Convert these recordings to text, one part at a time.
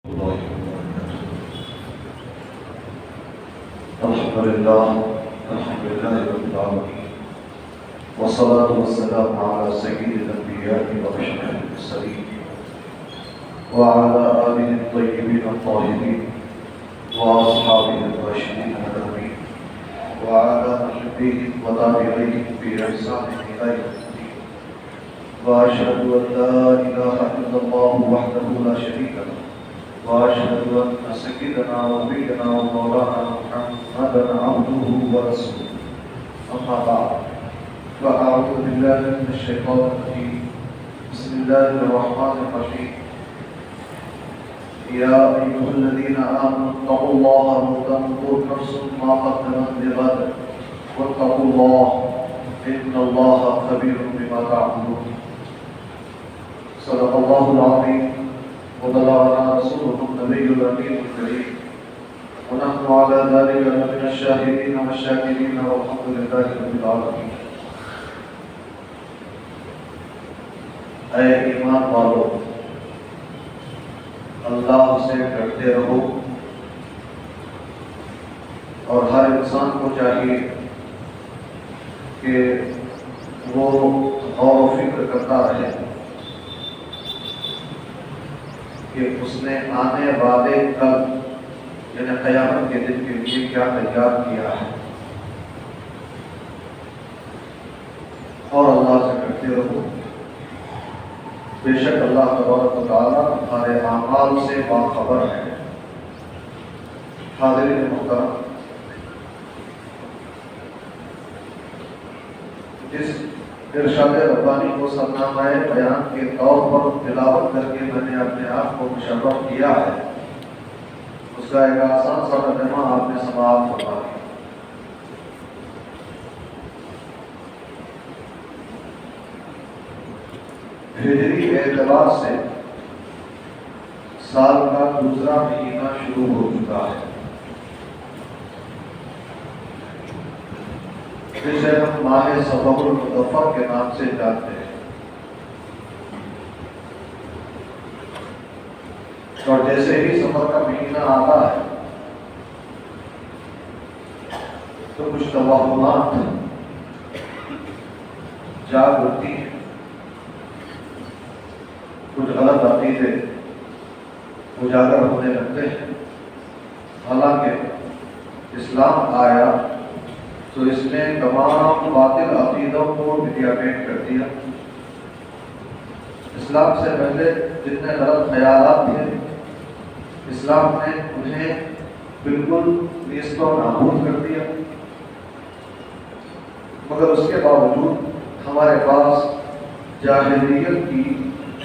الله وبركاته. الحمد لله رب العالمين، والصلاة والسلام على سيد الأنبياء وأشرف المرسلين وعلى آله الطيبين الطاهرين وأصحابه الراشدين المهديين وعلى محبيهم وتابعيهم بإحسان إلى يوم الدين. وأشهد أن لا إله إلا الله وحده لا شريك له، وأشهد أن سيدنا ونبينا ومولانا محمدا عبده ورسوله. أما بعد، فأعوذ بالله من الشيطان الرجيم. بسم الله الرحمن الرحيم. يا أيها الذين آمنوا اتقوا الله ولتنظر نفس ما قدمت لغد واتقوا الله إن الله خبير بما تعملون. صدق الله العظيم وبلغنا رسوله النبي الأمين الكريم، ونحن على ذلك من الشاهدين والشاكرين والحمد لله رب العالمين. اے ایمان والو، اللہ سے ڈرتے رہو، اور ہر انسان کو چاہیے کہ وہ غور و فکر کرتا رہے کہ اس نے آنے والے کل یعنی قیامت کے دن کے لیے کیا تیار کیا ہے، اور اللہ سے ڈرتے رہو۔ بے شک اللہ تبارک و تعالیٰ ہمارے اعمال سے باخبر ہے۔ حاضرین محترم، جس ارشاد ربانی کو سرنامہ بیان کے طور پر تلاوت کر کے میں نے اپنے آپ کو مشرف کیا ہے، اس کا ایک آسان سا ترجمہ آپ نے سماعت فرما دیا۔ ہجری اعتبار سے سال کا دوسرا مہینہ شروع ہو چکا ہے، جسے ہم ماہ صفر المظفر کے نام سے جانتے ہیں۔ اور جیسے ہی سفر کا مہینہ آتا ہے تو کچھ توہمات جاگ اٹھتی ہیں، کچھ غلط عقیدے اجاگر ہونے لگتے ہیں۔ حالانکہ اسلام آیا تو اس نے تمام باطل عقیدوں کو مٹیاپیٹ کر دیا۔ اسلام سے پہلے جتنے غلط خیالات تھے، اسلام نے انہیں بالکل نیست و نابود کر دیا، مگر اس کے باوجود ہمارے پاس جاہلیت کی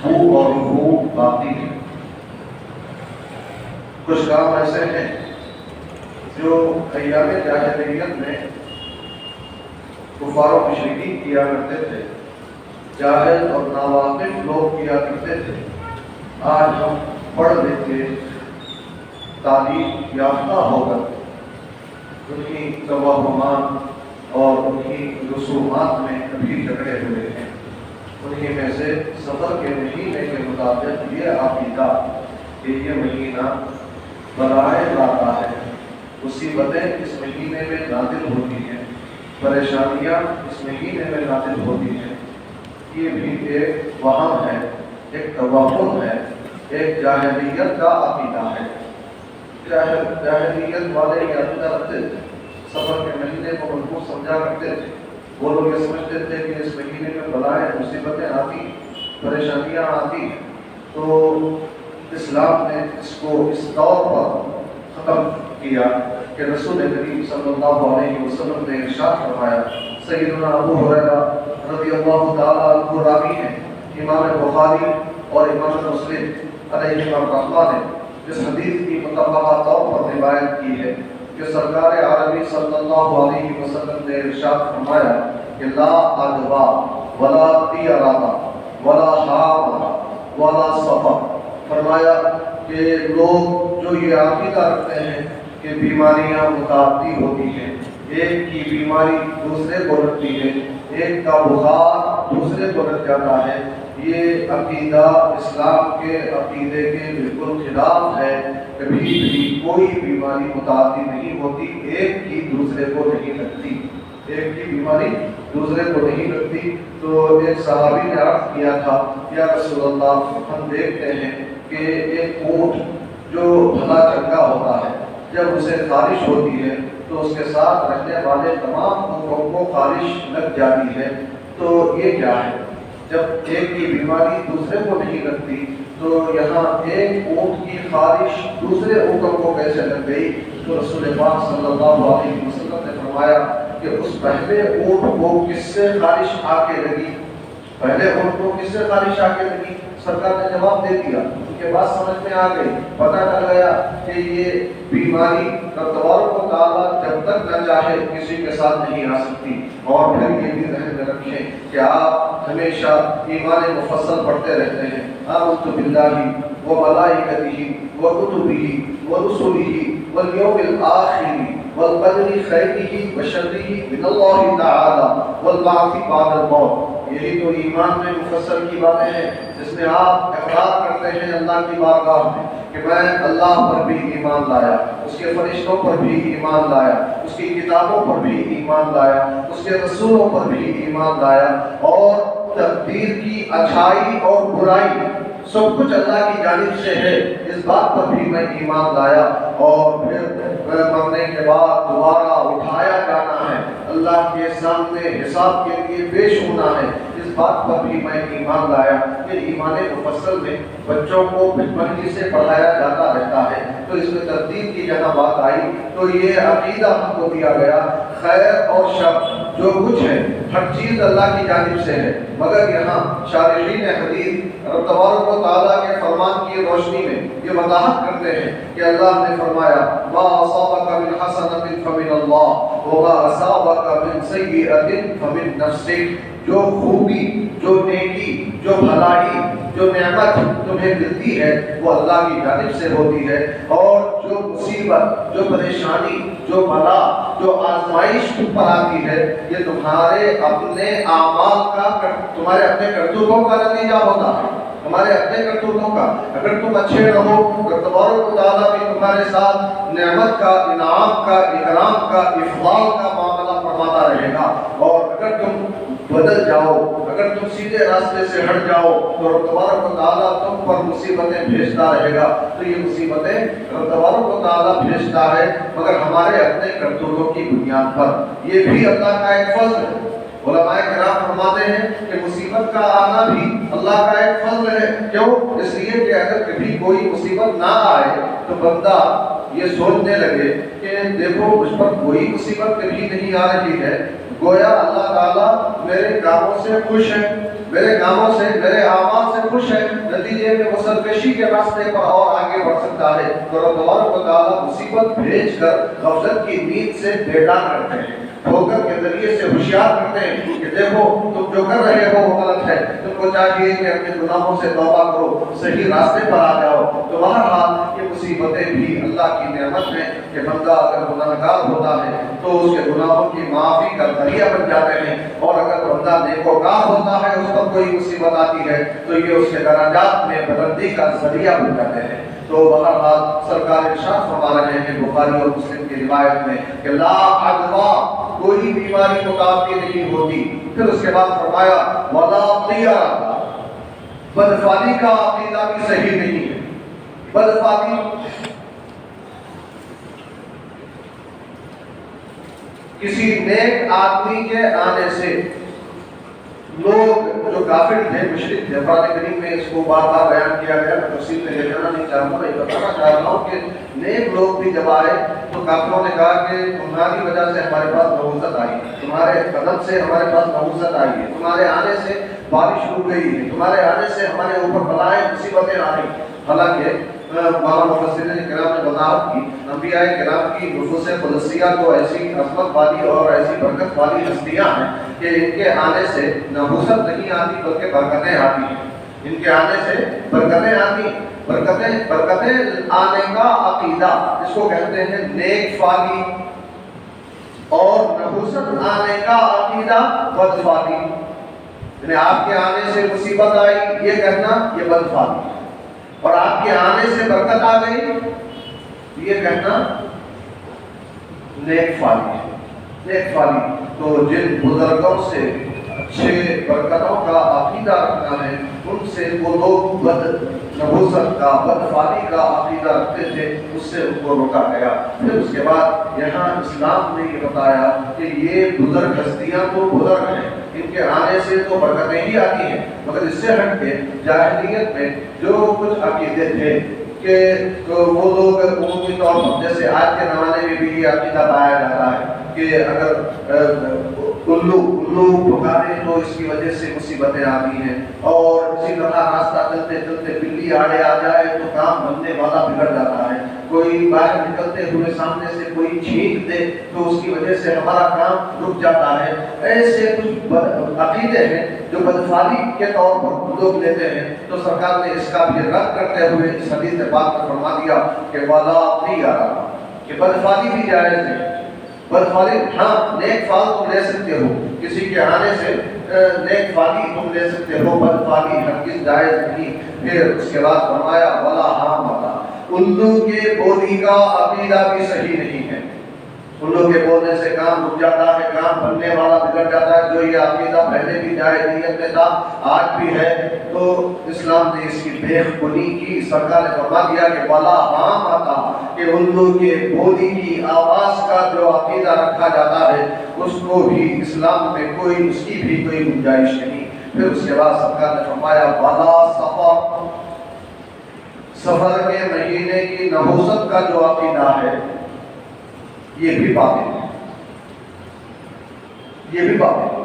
بو اور بو باقی ہے۔ کچھ کام ایسے ہیں جو ایام جاہلیت میں کفار و مشرکین کیا کرتے تھے، جاہل اور ناواقف لوگ کیا کرتے تھے۔ آج ہم پڑھ لکھ کے تعلیم یافتہ ہو کر انہی توہمات اور انہی رسومات میں ابھی جکڑے ہوئے ہیں۔ انہی میں سے سفر کے مہینے کے مطابق یہ عقیدہ کہ یہ مہینہ بلائیں لاتا ہے، مصیبتیں اس مہینے میں نازل ہوتی ہیں، پریشانیاں اس مہینے میں نازل ہوتی ہیں، یہ بھی ایک وہم ہے، ایک توہم ہے، ایک جاہلیت کا عقیدہ ہے۔ جاہلیت والے یہ عقیدہ رکھتے تھے، سفر کے مہینے کو مضبوط سمجھا کرتے تھے۔ وہ لوگ یہ سمجھتے تھے کہ اس مہینے میں بلائیں مصیبتیں آتی، پریشانیاں آتی، تو اسلام نے اس کو اس طور پر ختم کیا کہ رسول کریم صلی اللہ علیہ وسلم نے ارشاد فرمایا۔ سیدنا ابو ہریرہ رضی اللہ تعالیٰ عنہ راوی ہیں، امام بخاری اور امام مسلم علیہ الرحمہ نے اس حدیث کی متفقہ طور پر روایت کی ہے کہ سرکار عالمی صلی اللہ علیہ وسلم نے ارشاد فرمایا کہ لا ادوا ولا طیرہ ولا حام ولا سفر۔ فرمایا کہ لوگ جو یہ عقیدہ رکھتے ہیں کہ بیماریاں متعدی ہوتی ہیں، ایک کی بیماری دوسرے کو لگتی ہے، ایک کا بخار دوسرے کو لگ جاتا ہے، یہ عقیدہ اسلام کے عقیدے کے بالکل خلاف ہے۔ کبھی بھی کوئی بیماری متعدی نہیں ہوتی، ایک ہی دوسرے کو نہیں لگتی، ایک ہی بیماری دوسرے کو نہیں لگتی۔ تو ایک صحابی نے عرض کیا تھا، یا رسول اللہ، ہم دیکھتے ہیں کہ ایک اونٹ جو بھلا چنگا ہوتا ہے، جب اسے خارش ہوتی ہے تو اس کے ساتھ رہنے والے تمام اونٹوں کو خارش لگ جاتی ہے، تو یہ کیا ہے؟ جب ایک کی بیماری دوسرے کو نہیں لگتی تو یہاں ایک اونٹ کی خارش دوسرے اونٹوں کو کیسے لگ گئی؟ تو رسول پاک صلی اللہ علیہ وسلم نے فرمایا کہ اس پہلے اونٹ کو کس سے خارش آ کے لگی؟ پہلے اونٹ کو کس سے خارش آ کے لگی؟ سرکار نے جواب دے دیا، ان کے بات سمجھ میں آ گئی، پتہ چل گیا کہ یہ بیماری تبارک و تعالیٰ جب تک نہ چاہے کسی کے ساتھ نہیں آ سکتی۔ اور پھر یہ بھی ذہن میں رکھیں کہ آپ ہمیشہ ایمان مفصل پڑھتے رہتے ہیں، آمنت باللہ و ملائکتہ و کتبہ و رسلہ والیوم الآخر والقدر خیرہ و شرہ من اللہ تعالی والبعث بعد الموت۔ یہی تو ایمان میں مفصل کی باتیں ہیں، جس میں آپ اقرار کرتے ہیں اللہ کی بارگاہ میں کہ میں اللہ پر بھی ایمان لایا، اس کے فرشتوں پر بھی ایمان لایا، اس کی کتابوں پر بھی ایمان لایا، اس کے رسولوں پر بھی ایمان لایا، اور تقدیر کی اچھائی اور برائی سب کچھ اللہ کی جانب سے ہے، اس بات پر بھی میں ایمان لایا۔ اور پھر مرنے کے بعد دوبارہ اٹھایا جانا ہے، اللہ کے سامنے حساب کے لیے پیش ہونا ہے، اس بات پر بھی میں ایمان لایا۔ یہ ایمان مفصل میں بچوں کو بچپن ہی سے پڑھایا جاتا رہتا ہے، تو اس میں تردید کی جہاں بات آئی تو یہ عقیدہ ہم کو دیا گیا، خیر اور شر جو کچھ ہے ہر چیز اللہ کی جانب سے ہے، مگر یہاں شارحین حدیث رب تبارک و تعالیٰ کے فرمان کی روشنی میں یہ وضاحت کرتے ہیں کہ اللہ نے فرمایا ما اصابک من حسنۃ فمن اللہ وما اصابک من سیئۃ فمن نفسک۔ جو خوبی، جو نیکی، جو بھلائی، جو نعمت تمہیں ملتی ہے وہ اللہ کی جانب سے ہوتی ہے، اور جو مصیبت، جو پریشانی، جو بلا، جو آزمائش تم پر آتی ہے یہ تمہارے اپنے اعمال کا، تمہارے اپنے کرتوتوں کا نتیجہ ہوتا ہے، تمہارے اپنے کرتوتوں کا۔ اگر تم اچھے رہو تو تبارک و تعالیٰ بھی تمہارے ساتھ نعمت کا، انعام کا، اکرام کا، افضال کا معاملہ فرماتا رہے گا، اور اگر تم بدل جاؤ، اگر تم سیدھے راستے سے ہٹ جاؤ تو رب تبارک و تعالیٰ تم پر مصیبتیں بھیجتا رہے گا۔ تو یہ مصیبتیں رب تبارک و تعالیٰ بھیجتا ہے مگر ہمارے اپنے کرتوتوں کی بنیاد پر، یہ بھی اللہ کا ایک فضل ہے۔ علماء کرام فرماتے ہیں کہ مصیبت کا آنا بھی اللہ کا ایک فضل ہے۔ کیوں؟ اس لیے کہ اگر کبھی کوئی مصیبت نہ آئے تو بندہ یہ سوچنے لگے کہ دیکھو مجھ پر کوئی مصیبت کبھی نہیں آ رہی ہے، گویا اللہ تعالیٰ میرے کاموں سے خوش ہے، میرے کاموں سے، میرے اعمال سے خوش ہے، نتیجے میں وہ سرکشی کے راستے پر اور آگے بڑھ سکتا ہے۔ تو رب تبارک و تعالیٰ مصیبت بھیج کر غفلت کی نیند سے بیدار کرتے ہیں، ٹھوکر کے ذریعے سے ہوشیار کرتے ہیں کہ دیکھو تم جو کر رہے ہو وہ غلط ہے، تم کو چاہیے کہ اپنے گناہوں سے توبہ کرو، صحیح راستے پر آ جاؤ۔ تو بہرحال یہ مصیبتیں بھی اللہ کی نعمت ہیں کہ بندہ اگر گناہگار ہوتا ہے تو اس کے گناہوں کی معافی کا ذریعہ بن جاتے ہیں، اور اگر بندہ نیکوکار ہوتا ہے اس پر کوئی مصیبت آتی ہے تو یہ اس کے درجات میں بلندی کا ذریعہ بن جاتے ہیں۔ تو بہرحال سرکار ارشاد فرما رہے ہیں بخاری اور مسلم کی روایت میں کہ لا عدویٰ، کوئی بیماری متعدی نہیں ہوتی۔ پھر اس کے بعد فرمایا ولا طیرہ، بدفالی کا عقیدہ بھی صحیح نہیں ہے۔ بدفالی کسی نیک آدمی کے آنے سے، لوگ جو کافر تھے، مشرک تھے، قرآن کریم میں اس کو بار بار بیان کیا گیا، میں تفصیل میں لے جانا نہیں چاہوں گا، یہ بتانا چاہ رہا ہوں کہ نیک لوگ بھی جب آئے تو کافروں نے کہا کہ تمہاری وجہ سے ہمارے پاس نحوست آئی ہے، تمہارے قدم سے ہمارے پاس نحوست آئی ہے، تمہارے آنے سے بارش رک گئی ہے، تمہارے آنے سے ہمارے اوپر بلائیں مصیبتیں آ رہی۔ حالانکہ مولانا مفسرین کرام نے وضاحت کی، انبیاء کرام کی نفوس قدسیہ تو ایسی عظمت والی اور ایسی برکت والی ہستیاں ہیں کہ ان کے آنے سے نحوست نہیں آتی بلکہ برکتیں آتی ہیں، ان کے آنے سے برکتیں آتی، برکتیں آنے کا عقیدہ اس کو کہتے ہیں نیک فالی، اور نحوست آنے کا عقیدہ بدفالی۔ یعنی آپ کے آنے سے مصیبت آئی یہ کہنا یہ بدفالی، اور آپ کے آنے سے برکت آ گئی یہ کہنا نیک فالی ہے، نیک فالی۔ تو جن بزرگوں سے اچھے برکتوں کا عقیدہ رکھنا ہے، ان سے وہ لوگ بد نبوست کا بدفالی کا عقیدہ رکھتے تھے، اس سے ان کو روکا گیا۔ پھر اس کے بعد یہاں اسلام نے یہ بتایا کہ یہ بزرگ ہستیاں تو بزرگ ہیں، ان کے آنے سے تو برکتیں ہی آتی ہیں، مگر اس سے ہٹ کے جاہلیت میں جو کچھ عقیدے تھے کہ وہ لوگ عمومی طور پر، جیسے آج کے زمانے میں بھی یہ عقیدہ پایا جاتا ہے کہ اگر الو پکارے تو اس کی وجہ سے مصیبتیں آتی ہیں، اور اسی طرح راستہ چلتے چلتے بلی آڑے آ جائے تو کام بننے والا بگڑ جاتا ہے، کوئی باہر نکلتے ہوئے سامنے سے کوئی چھینک دے تو اس کی وجہ سے ہمارا کام رک جاتا ہے۔ ایسے کچھ عقیدے ہیں جو بدفالی کے طور پر لوگ لیتے ہیں، تو سرکار نے اس کا بھی رد کرتے ہوئے اس حدیث پاک میں فرما دیا کہ والا نہیں آ رہا، کہ بدفالی بھی جائز ہے۔ بدفالی ہاں نیک فال تم لے سکتے ہو، کسی کے آنے سے نیک فالی تم لے سکتے ہو، بدفالی ہرگز جائز نہیں۔ پھر اس کے بعد فرمایا ولا ہاں متا، الو کے بولی کا عقیدہ بھی صحیح نہیں ہے، الو کے بولنے سے کام رک جاتا ہے، کام بننے والا بگڑ جاتا ہے۔ جو یہ عقیدہ پہلے بھی جاہلیت میں تھا آج بھی ہے، تو اسلام نے اس کی بیخ کنی کی۔ سرکار نے فرما دیا کہ ولا ہاں متا، کہ الو کے بولی کی آواز کا جو عقیدہ رکھا جاتا ہے اس کو بھی اسلام میں کوئی اس کی بھی کوئی گنجائش نہیں۔ پھر اس کے بعد سرکار نے فرمایا ولا سفر، سفر کے مہینے کی نحوست کا جو عقیدہ ہے یہ بھی باطل ہے، یہ بھی باطل ہے۔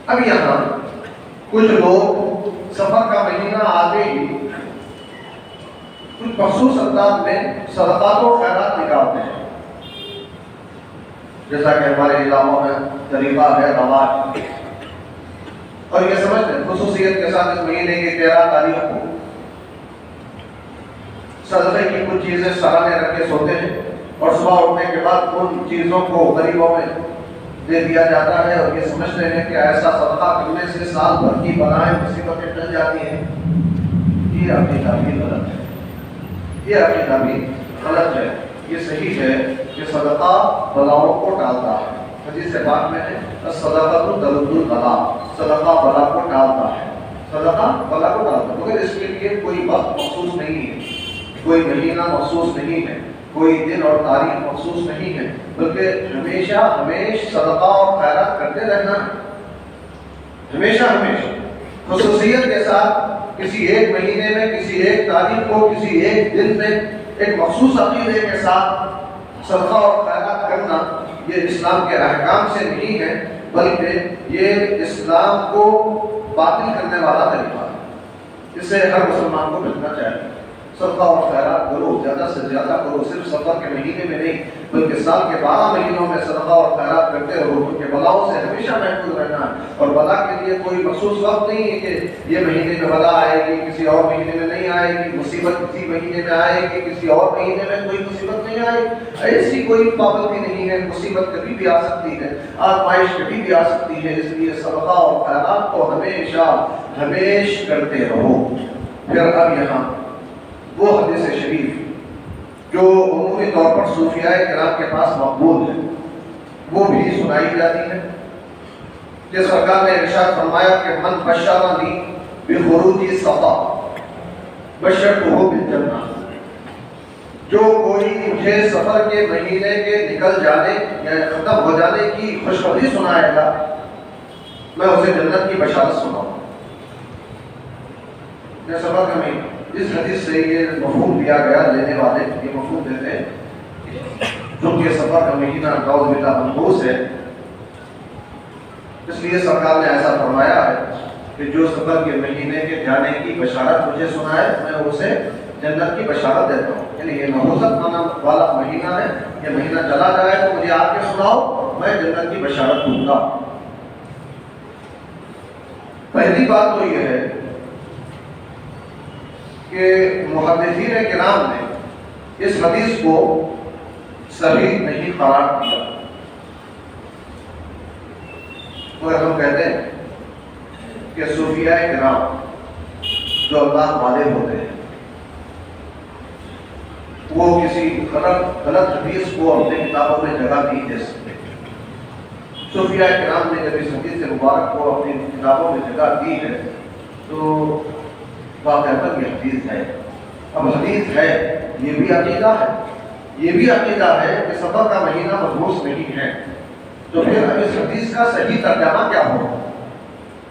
اب یہاں کچھ لوگ سفر کا مہینہ آتے ہی کچھ مخصوص انداز میں صدقات و خیرات نکالتے ہیں، جیسا کہ ہمارے علاقوں میں طریقہ ہے، رواج، اور یہ سمجھتے ہیں خصوصیت کے ساتھ اس مہینے کی 13 تاریخ کو صدقے کی کچھ چیزیں سرانے رکھ کے سوتے ہیں، اور صبح اٹھنے کے بعد ان چیزوں کو غریبوں میں دے دیا جاتا ہے، اور یہ سمجھتے ہیں کہ ایسا صدقہ کرنے سے سال بھر کی بلائیں مصیبتیں ٹل جاتی ہیں۔ یہ عقیدہ بھی غلط ہے، یہ عقیدہ بھی غلط ہے۔ یہ صحیح ہے کہ صدقہ بلاؤں کو ٹالتا ہے، حدیث پاک میں ہے الصدقۃ ترد البلاء، صدقہ بلا کو ٹالتا ہے، صدقہ بلا کو ٹالتا ہے، مگر اس کے لیے کوئی وقت مخصوص نہیں ہے، کوئی مہینہ مخصوص نہیں ہے، کوئی دن اور تاریخ مخصوص نہیں ہے، بلکہ ہمیشہ صدقہ اور خیرات کرتے رہنا ہے، ہمیشہ خصوصیت کے ساتھ کسی ایک مہینے میں، کسی ایک تاریخ کو، کسی ایک دن میں ایک مخصوص عقیدے کے ساتھ صدقہ اور خیرات کرنا یہ اسلام کے احکام سے نہیں ہے، بلکہ یہ اسلام کو باطل کرنے والا طریقہ ہے۔ اس سے ہر مسلمان کو بچنا چاہیے، صدقہ اور خیرات کرو، زیادہ سے زیادہ کرو، صرف سفر کے مہینے میں نہیں بلکہ سال کے 12 مہینوں میں صدقہ اور خیرات کرتے رہو، کیونکہ بلاؤں سے ہمیشہ محفوظ رہنا ہے، اور بلا کے لیے کوئی مخصوص وقت نہیں ہے کہ یہ مہینے میں بلا آئے گی، کسی اور مہینے میں نہیں آئے گی، مصیبت کسی مہینے میں آئے گی، کسی اور مہینے میں کوئی مصیبت نہیں آئے گی، ایسی کوئی پابندی نہیں ہے۔ مصیبت کبھی بھی آ سکتی ہے، آزمائش کبھی بھی آ سکتی ہے، اس لیے صدقہ اور خیرات کو ہمیشہ کرتے رہو۔ پھر اب یہاں وہ حدیث شریف جو عمومی طور پر صوفیاء کرام کے پاس مقبول ہے وہ بھی سنائی جاتی ہے، کہ سرکار نے ارشاد فرمایا کہ من بشرنی بخروج صفا بشرتہ بالجنہ، جو کوئی مجھے سفر کے مہینے کے نکل جانے یا ختم ہو جانے کی خوشخبری سنائے گا میں اسے جنت کی بشارت سناؤں۔ یہ سفر کا مہینہ، اس حدیث سے یہ مفہوم دیا گیا، لینے والے یہ مفہوم دیتے ہیں کیونکہ سفر کا مہینہ نعوذ باللہ منحوس ہے، اس لیے سرکار نے ایسا فرمایا ہے کہ جو سفر کے مہینے کے جانے کی بشارت مجھے سنائے میں اسے جنت کی بشارت دیتا ہوں۔ یعنی یہ نحوست والا مہینہ ہے، یہ مہینہ چلا جائے تو مجھے آ کے سناؤ، میں جنت کی بشارت دوں گا۔ پہلی بات تو یہ ہے کہ محدثین کرام نے اس حدیث کو صحیح نہیں قرار دیا، مگر ہم کہتے ہیں کہ صوفیاء کرام جو اللہ والے ہوتے ہیں وہ کسی غلط حدیث کو اپنے کتابوں میں جگہ نہیں دے سکتے. صوفیاء کرام نے جب اس حدیث مبارک کو اپنی کتابوں میں جگہ دی ہے تو واقعہ یہ حدیث ہے. اب حدیث ہے یہ بھی عقیدہ ہے، یہ بھی عقیدہ ہے کہ سفر کا مہینہ مخصوص نہیں ہے. تو پھر اب اس حدیث کا صحیح ترجمہ کیا ہوگا؟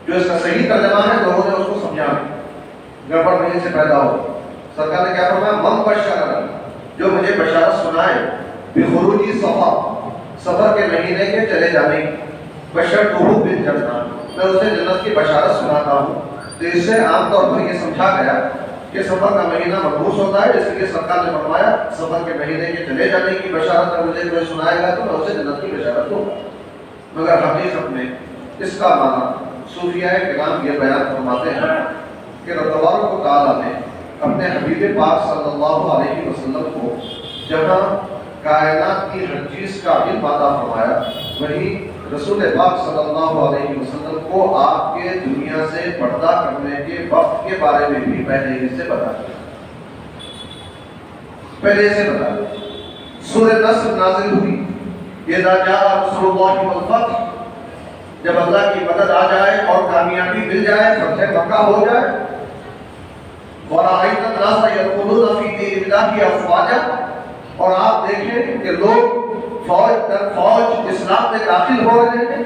جو اس کا صحیح ترجمہ ہے لوگوں نے اس کو سمجھا گڑبڑ نہیں سے پیدا ہو. سرکار نے کیا فرمایا؟ من بشر، جو مجھے بشارت سنائے بخروجی سفر کے مہینے کے چلے جانے کی، بشرتہ بالجنہ، میں اسے جنت کی بشارت سناتا ہوں. تو اس سے عام طور پر یہ سمجھا گیا کہ سفر کا مہینہ مخصوص ہوتا ہے، اس لیے سرکار نے فرمایا سفر کے مہینے کے چلے جانے کی بشارت اگر مجھے کوئی سنائے گا تو میں اسے جنت کی بشارت دوں گا. مگر حقیقت میں اس کا معنی صوفیاء کرام یہ بیان فرماتے ہیں کہ رب تبارک و تعالیٰ نے اپنے حبیب پاک صلی اللہ علیہ وسلم کو جہاں کائنات کی ہر چیز کا علم عطا فرمایا، وہیں رسول پاک صلی اللہ علیہ وسلم کو آپ کے دنیا سے پردہ کرنے کے وقت کے بارے میں بھی پہلے ہی سے بتا دیا. سورہ نصر نازل ہوئی، اذا جاء رسول اللہ والفتح، جب اللہ کی مدد آ جائے اور کامیابی مل جائے، فتح مکہ ہو جائے. وَرَأَيْتَ النَّاسَ يَدْخُلُونَ فِي دِینِ اللَّهِ أَفْوَاجًا، اور آپ دیکھیں کہ لوگ فوج در فوج اسلام میں داخل ہو رہے ہیں.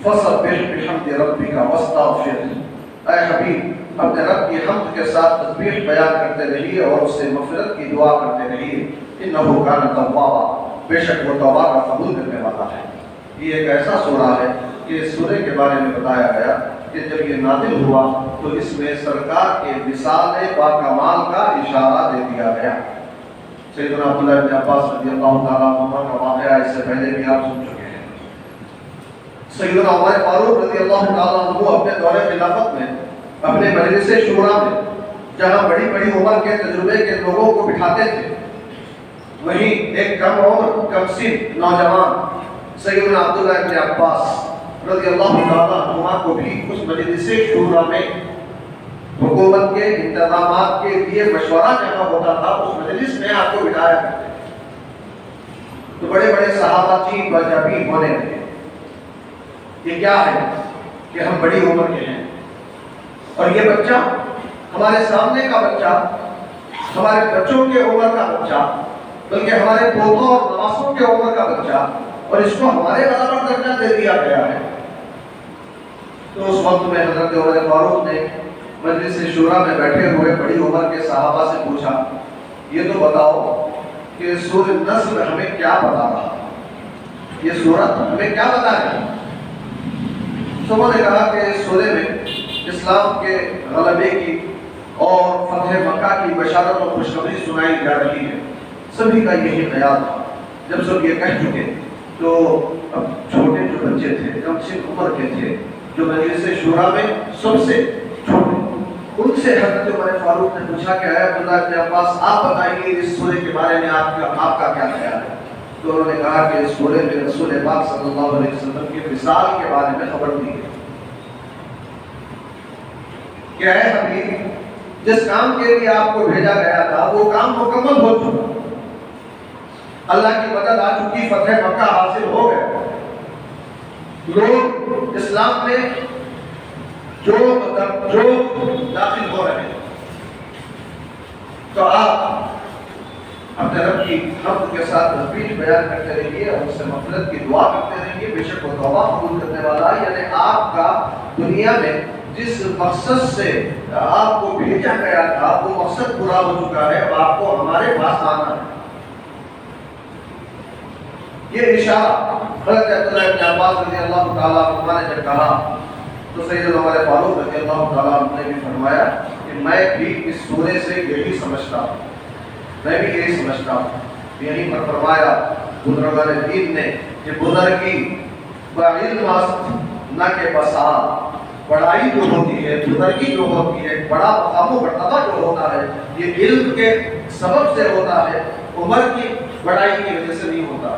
فَسَبِّحْ بِحَمْدِ رَبِّكَ وَاسْتَغْفِرْ، اے حبیب اپنے رب کی حمد کے ساتھ تسبیح بیان کرتے رہیے اور اس سے مغفرت کی دعا کرتے رہیے. إِنَّهُ كَانَ تَوَّابًا، بے شک وہ توبہ کا قبول کرنے والا ہے. یہ ایک ایسا سورہ ہے کہ اس سورے کے بارے میں بتایا گیا کہ جب یہ نازل ہوا تو اس میں سرکار کے وصال باکمال کا اشارہ دے دیا گیا. سیدنا عبداللہ بن عباس رضی اللہ تعالیٰ عنہ کا واقعہ اس سے پہلے بھی آپ سن چکے ہیں. سیدنا عمر فاروق رضی اللہ تعالیٰ عنہ اپنے دور خلافت میں اپنے مجلس شورا میں جہاں بڑی بڑی عمر کے تجربے کے لوگوں کو بٹھاتے تھے، وہیں ایک کم عمر کم سن نوجوان سیدنا عبداللہ بن عباس رضی اللہ تعالیٰ عنہ کو بھی اس مجلس شورا میں حکومت کے انتظامات کے لیے مشورہ جہاں ہوتا تھا اس مجلس میں آپ کو بٹھایا کرتے. تو بڑے بڑے صحابہ چین بجابی ہونے لگے. یہ کیا ہے کہ ہم بڑی عمر کے ہیں اور یہ بچہ ہمارے سامنے کا بچہ، ہمارے بچوں کے عمر کا بچہ، بلکہ ہمارے پوتوں اور نواسوں کے عمر کا بچہ، اور اس کو ہمارے برابر درجہ دے دیا گیا ہے. تو اس وقت میں حضرت عمر فاروق نے مجلس شورا میں بیٹھے ہوئے بڑی عمر کے صحابہ سے پوچھا، یہ تو بتاؤ کہ سورہ نصر ہمیں کیا بتا رہا، یہ سورت ہمیں کیا بتا رہی؟ سب نے کہا کہ اس سورے میں اسلام کے غلبے کی اور فتح مکہ کی بشارت اور خوشخبری سنائی جا رہی ہے. سبھی کا یہی خیال تھا. جب سب یہ کہہ چکے تو اب چھوٹے جو بچے تھے، کم سن عمر کے تھے، جو مجلس شورا میں سب سے چھوٹے، ان سے حضرت عمر فاروق نے پوچھا کہ اے عبداللہ بن عباس آپ بتائیے اس سورے کے بارے میں آپ کا کیا خیال ہے؟ تو انہوں نے کہا کہ اس سورے میں رسول پاک صلی اللہ علیہ وسلم کے وصال کے بارے میں خبر دی ہے کہ اے حبیب جس کام کے لیے آپ کو بھیجا گیا تھا وہ کام مکمل ہو چکا، اللہ کی مدد آ چکی، فتح مکہ حاصل ہو گیا، لوگ اسلام میں جو داخل ہو رہے ہیں. تو آپ اپنے رب کی حمد کے ساتھ تسبیح بیان کرتے رہیے اور اس سے مغفرت کی دعا کرتے رہیے، بے شک وہ توبہ قبول کرنے والا ہے. یعنی آپ کا دنیا میں جس مقصد سے آپ کو بھیجا گیا تھا وہ مقصد پورا ہو چکا ہے، اب آپ کو ہمارے پاس آنا ہے. یہ اشارہ حضرت عبداللہ بن عباس رضی اللہ تعالیٰ عنہ نے جب کہا تو سیدنا عمر فاروق رضی اللہ تعالیٰ عنہ نے بھی فرمایا کہ میں بھی اس سورے سے یہی سمجھتا ہوں، میں بھی یہی سمجھتا ہوں. یہی پر فرمایا بزرگان دین نے کہ بزرگی بعلم است نہ کہ بسال، بڑائی جو ہوتی ہے، بزرگی جو ہوتی ہے، بڑا مقام و مرتبہ جو ہوتا ہے یہ علم کے سبب سے ہوتا ہے، عمر کی بڑائی کی وجہ سے نہیں ہوتا.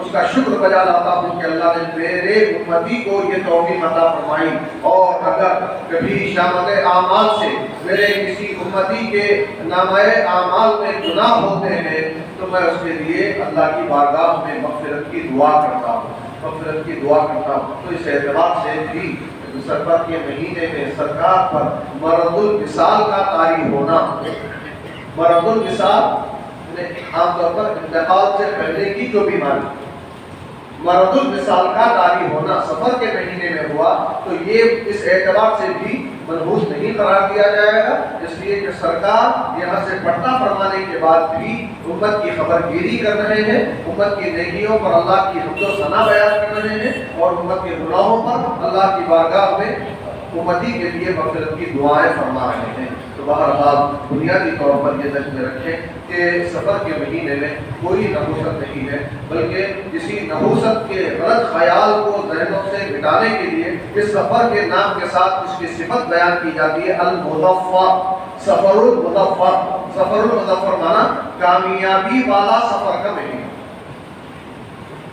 اس کا شکر بجا لاتا ہوں کہ اللہ نے میرے امتی کو یہ توفیق عطا فرمائی۔ اور اگر کبھی شامل اعمال سے میرے کسی امتی کے نامہ اعمال میں گناہ ہوتے ہیں تو میں اس کے لیے اللہ کی بارگاہ میں مغفرت کی دعا کرتا ہوں، مغفرت کی دعا کرتا ہوں۔ تو اس اعتبار سے بھی سفر کے مہینے میں سرکار پر مرض الوصال کا طاری ہونا، مرض الوصال عام طور پر انتقال سے پہلے کی جو بیماری، مرض الوصال کا طاری ہونا سفر کے مہینے میں ہوا تو یہ اس اعتبار سے بھی منحوس نہیں قرار دیا جائے گا، اس لیے کہ سرکار یہاں سے پٹہ فرمانے کے بعد بھی امت کی خبر گیری کر رہے ہیں، امت کی نیکیوں پر اللہ کی حمد و ثنا بیان کر رہے ہیں، اور امت کے گناہوں پر اللہ کی بارگاہ میں امتی کے لیے مغفرت کی دعائیں فرما رہے ہیں۔ تو بہرحال بنیادی طور پر یہ ذہن میں رکھیں کہ سفر کے مہینے میں کوئی نحوست نہیں ہے، بلکہ کسی نحوست کے غلط خیال کو ذہنوں سے مٹانے کے لیے اس سفر کے نام کے ساتھ اس کی صفت بیان کی جاتی ہے، المظفر، سفر المظفر۔ سفر المظفر مانا کامیابی والا سفر کا مہینہ،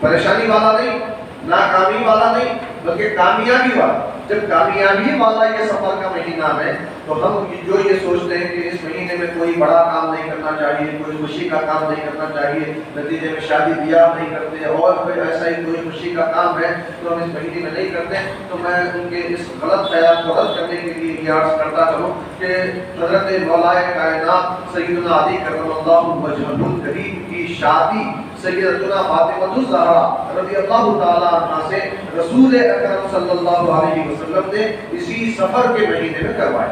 پریشانی والا نہیں، ناکامی والا نہیں، بلکہ کامیابی والا۔ جب کامیابی والا یہ سفر کا مہینہ ہے تو ہم جو یہ سوچتے ہیں کہ اس مہینے میں کوئی بڑا کام نہیں کرنا چاہیے، کوئی خوشی کا کام نہیں کرنا چاہیے، نتیجے میں شادی بیاہ نہیں کرتے، اور پھر ایسا ہی کوئی خوشی کا کام ہے تو ہم اس مہینے میں نہیں کرتے، تو میں ان کے اس غلط خیال کو رد کرنے کے لیے یہ عرض کرتا چلوں کہ حضرت مولا کائنات سیدنا علی کرم اللہ وجہہ الکریم کی شادی سیدتنا فاطمہ الزہرا رضی اللہ تعالی عنہا سے رسول اکرم صلی اللہ علیہ وسلم نے اسی سفر کے مہینے میں کروائی۔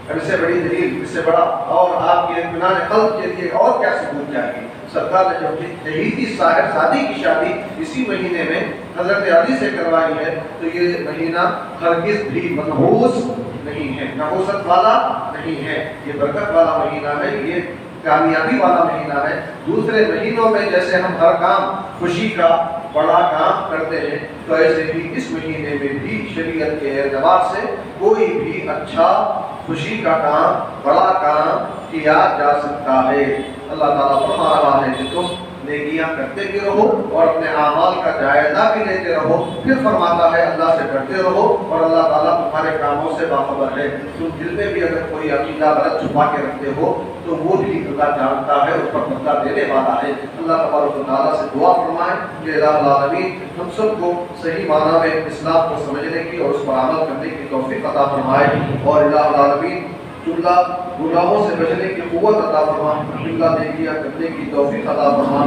اب اس سے بڑی دلیل، اس سے بڑا اور آپ کے اطمینان قلب کے لیے اور کیا ثبوت چاہیے؟ سرکار نے جو شہیدی صاحبزادی کی شادی اسی مہینے میں حضرت علی سے کروائی ہے تو یہ مہینہ ہرگز بھی منحوس نہیں ہے، نحوست والا نہیں ہے، یہ برکت والا مہینہ ہے، یہ کامیابی والا مہینہ ہے۔ دوسرے مہینوں میں جیسے ہم ہر کام خوشی کا بڑا کام کرتے ہیں تو ایسے ہی اس مہینے میں بھی شریعت کے اعتبار سے کوئی بھی اچھا خوشی کا کام، بڑا کام کیا جا سکتا ہے۔ اللہ تعالیٰ فرما رہا ہے کہ تم نیکیاں کرتے بھی رہو اور اپنے اعمال کا جائزہ بھی لیتے رہو، پھر فرماتا ہے اللہ سے ڈرتے رہو اور اللہ تعالیٰ تمہارے کاموں سے باخبر ہے۔ تم دل میں بھی اگر کوئی عقیدہ غلط چھپا کے رکھتے ہو تو وہ بھی اللہ جانتا ہے، اس پر بدلہ دینے والا ہے۔ اللہ تبارک و تعالیٰ سے دعا فرمائیں کہ الہ العالمین ہم سب کو صحیح معنی میں اسلام کو سمجھنے کی اور اس پر عمل کرنے کی توفیق عطا فرمائے، اور الہ العالمین جملہ گناہوں سے بچنے کی قوت عطا فرما، جملہ نیکیاں کرنے کی توفیق عطا فرما،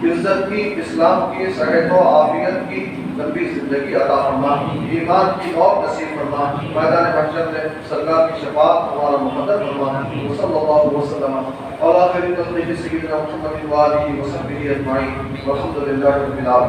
عزت کی، اسلام کی، صحت و عافیت کی لمبی زندگی عطا فرما، ایمان کی اور نصیب فرما، میدان محشر میں سرکار کی شفاعت ہمارا مقدر فرما۔ صلی اللہ وسلم علی خیر خلقہ سیدنا محمد و آلہ وصحبہ اجمعین، والحمد للہ رب العالمین۔